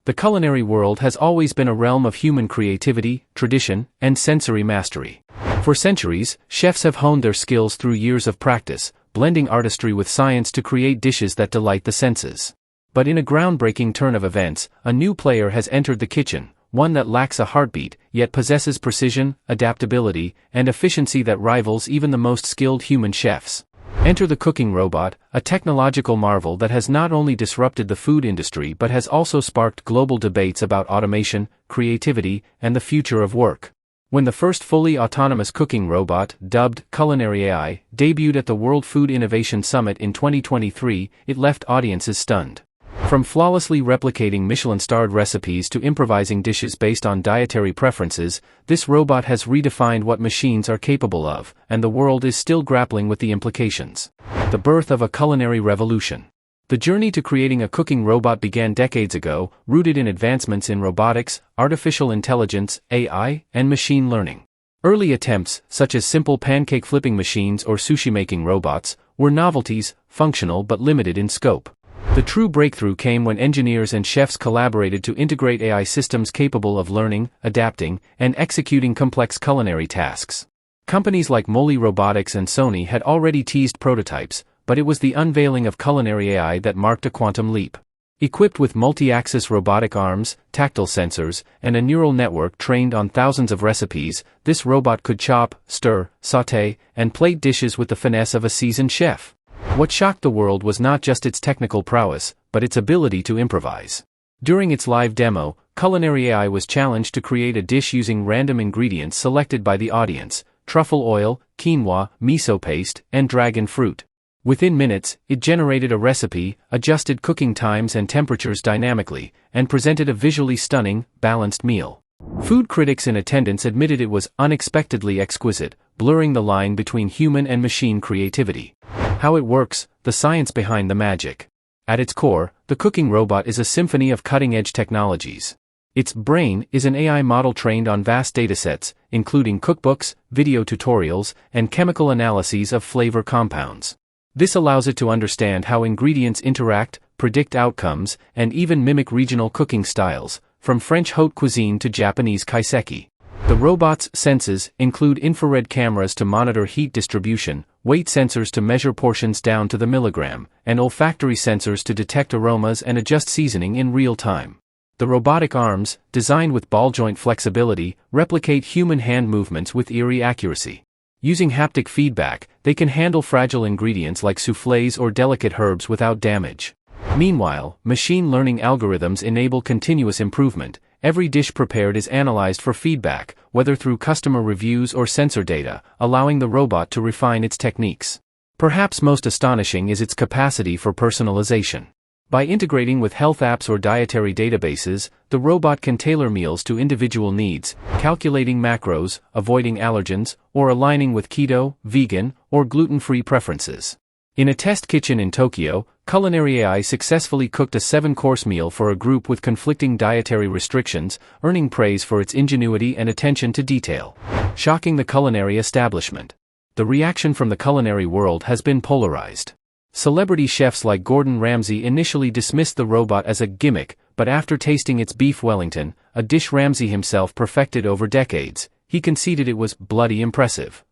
The culinary world has always been a realm of human creativity, tradition, and sensory mastery. For centuries, chefs have honed their skills through years of practice, blending artistry with science to create dishes that delight the senses. But in a groundbreaking turn of events, a new player has entered the kitchen, one that lacks a heartbeat, yet possesses precision, adaptability, and efficiency that rivals even the most skilled human chefs. Enter the cooking robot, a technological marvel that has not only disrupted the food industry but has also sparked global debates about automation, creativity, and the future of work. When the first fully autonomous cooking robot, dubbed Culinary AI, debuted at the World Food Innovation Summit in 2023, it left audiences stunned. From flawlessly replicating Michelin-starred recipes to improvising dishes based on dietary preferences, this robot has redefined what machines are capable of, and the world is still grappling with the implications. The birth of a culinary revolution. The journey to creating a cooking robot began decades ago, rooted in advancements in robotics, artificial intelligence, AI, and machine learning. Early attempts, such as simple pancake flipping machines or sushi-making robots, were novelties, functional but limited in scope. The true breakthrough came when engineers and chefs collaborated to integrate AI systems capable of learning, adapting, and executing complex culinary tasks. Companies like Moli Robotics and Sony had already teased prototypes, but it was the unveiling of Culinary AI that marked a quantum leap. Equipped with multi-axis robotic arms, tactile sensors, and a neural network trained on thousands of recipes, this robot could chop, stir, sauté, and plate dishes with the finesse of a seasoned chef. What shocked the world was not just its technical prowess, but its ability to improvise. During its live demo, Culinary AI was challenged to create a dish using random ingredients selected by the audience: truffle oil, quinoa, miso paste, and dragon fruit. Within minutes, it generated a recipe, adjusted cooking times and temperatures dynamically, and presented a visually stunning, balanced meal. Food critics in attendance admitted it was unexpectedly exquisite, blurring the line between human and machine creativity. How it works, the science behind the magic. At its core, the cooking robot is a symphony of cutting-edge technologies. Its brain is an AI model trained on vast datasets, including cookbooks, video tutorials, and chemical analyses of flavor compounds. This allows it to understand how ingredients interact, predict outcomes, and even mimic regional cooking styles, from French haute cuisine to Japanese kaiseki. The robot's senses include infrared cameras to monitor heat distribution, weight sensors to measure portions down to the milligram, and olfactory sensors to detect aromas and adjust seasoning in real time. The robotic arms, designed with ball-joint flexibility, replicate human hand movements with eerie accuracy. Using haptic feedback, they can handle fragile ingredients like soufflés or delicate herbs without damage. Meanwhile, machine learning algorithms enable continuous improvement. Every dish prepared is analyzed for feedback, whether through customer reviews or sensor data, allowing the robot to refine its techniques. Perhaps most astonishing is its capacity for personalization. By integrating with health apps or dietary databases, the robot can tailor meals to individual needs, calculating macros, avoiding allergens, or aligning with keto, vegan, or gluten-free preferences. In a test kitchen in Tokyo, Culinary AI successfully cooked a 7-course meal for a group with conflicting dietary restrictions, earning praise for its ingenuity and attention to detail. Shocking the culinary establishment. The reaction from the culinary world has been polarized. Celebrity chefs like Gordon Ramsay initially dismissed the robot as a gimmick, but after tasting its beef Wellington, a dish Ramsay himself perfected over decades, he conceded it was bloody impressive.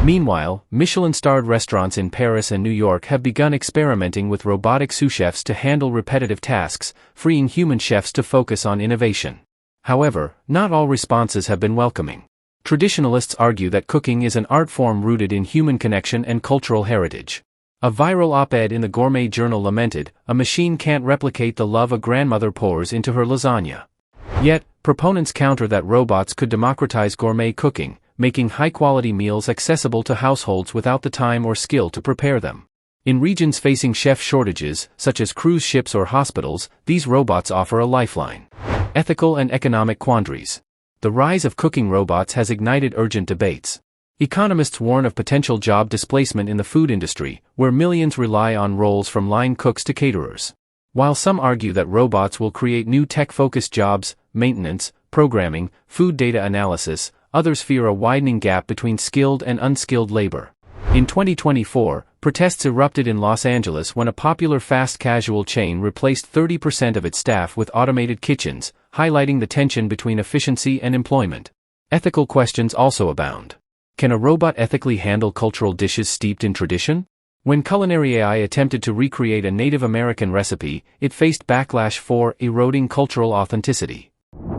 Meanwhile, Michelin-starred restaurants in Paris and New York have begun experimenting with robotic sous chefs to handle repetitive tasks, freeing human chefs to focus on innovation. However, not all responses have been welcoming. Traditionalists argue that cooking is an art form rooted in human connection and cultural heritage. A viral op-ed in the Gourmet journal lamented, "A machine can't replicate the love a grandmother pours into her lasagna." Yet, proponents counter that robots could democratize gourmet cooking, making high-quality meals accessible to households without the time or skill to prepare them. In regions facing chef shortages, such as cruise ships or hospitals, these robots offer a lifeline. Ethical and economic quandaries. The rise of cooking robots has ignited urgent debates. Economists warn of potential job displacement in the food industry, where millions rely on roles from line cooks to caterers. While some argue that robots will create new tech-focused jobs, maintenance, programming, food data analysis, others fear a widening gap between skilled and unskilled labor. In 2024, Protests erupted in Los Angeles when a popular fast casual chain replaced 30% of its staff with automated kitchens, highlighting the tension between efficiency and employment. Ethical questions also abound. Can a robot ethically handle cultural dishes steeped in tradition? When culinary AI attempted to recreate a Native American recipe, it faced backlash for eroding cultural authenticity.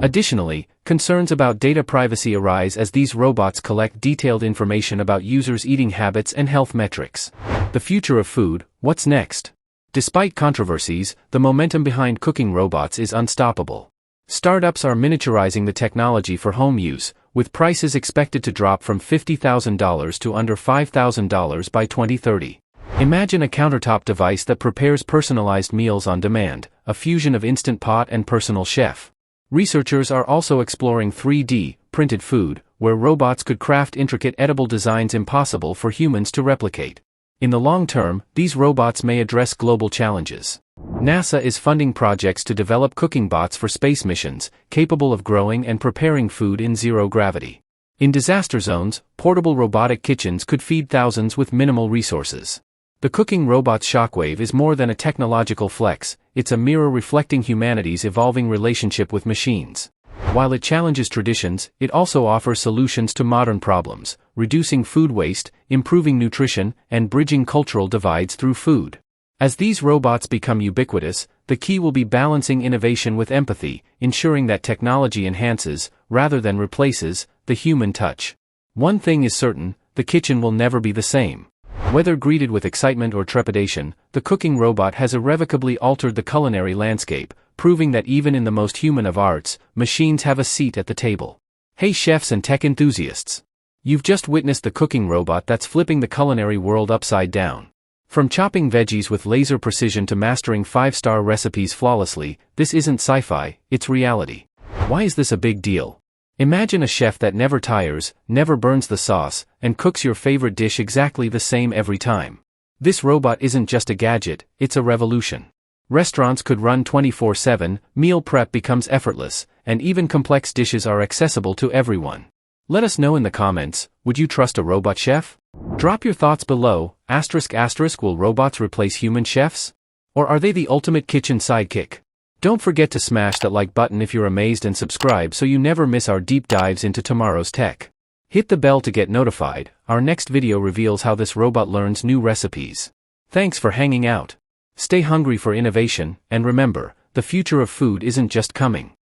Additionally, concerns about data privacy arise as these robots collect detailed information about users' eating habits and health metrics. The future of food, what's next? Despite controversies, the momentum behind cooking robots is unstoppable. Startups are miniaturizing the technology for home use, with prices expected to drop from $50,000 to under $5,000 by 2030. Imagine a countertop device that prepares personalized meals on demand, a fusion of Instant Pot and personal chef. Researchers are also exploring 3D printed food, where robots could craft intricate edible designs impossible for humans to replicate. In the long term, these robots may address global challenges. NASA is funding projects to develop cooking bots for space missions, capable of growing and preparing food in zero gravity. In disaster zones, portable robotic kitchens could feed thousands with minimal resources. The cooking robot's shockwave is more than a technological flex, it's a mirror reflecting humanity's evolving relationship with machines. While it challenges traditions, it also offers solutions to modern problems, reducing food waste, improving nutrition, and bridging cultural divides through food. As these robots become ubiquitous, the key will be balancing innovation with empathy, ensuring that technology enhances, rather than replaces, the human touch. One thing is certain, the kitchen will never be the same. Whether greeted with excitement or trepidation, the cooking robot has irrevocably altered the culinary landscape, proving that even in the most human of arts, machines have a seat at the table. Hey chefs and tech enthusiasts! You've just witnessed the cooking robot that's flipping the culinary world upside down. From chopping veggies with laser precision to mastering 5-star recipes flawlessly, this isn't sci-fi, it's reality. Why is this a big deal? Imagine a chef that never tires, never burns the sauce, and cooks your favorite dish exactly the same every time. This robot isn't just a gadget, it's a revolution. Restaurants could run 24/7, meal prep becomes effortless, and even complex dishes are accessible to everyone. Let us know in the comments, would you trust a robot chef? Drop your thoughts below. ***, will robots replace human chefs? Or are they the ultimate kitchen sidekick? Don't forget to smash that like button if you're amazed and subscribe so you never miss our deep dives into tomorrow's tech. Hit the bell to get notified. Our next video reveals how this robot learns new recipes. Thanks for hanging out. Stay hungry for innovation, and remember, the future of food isn't just coming.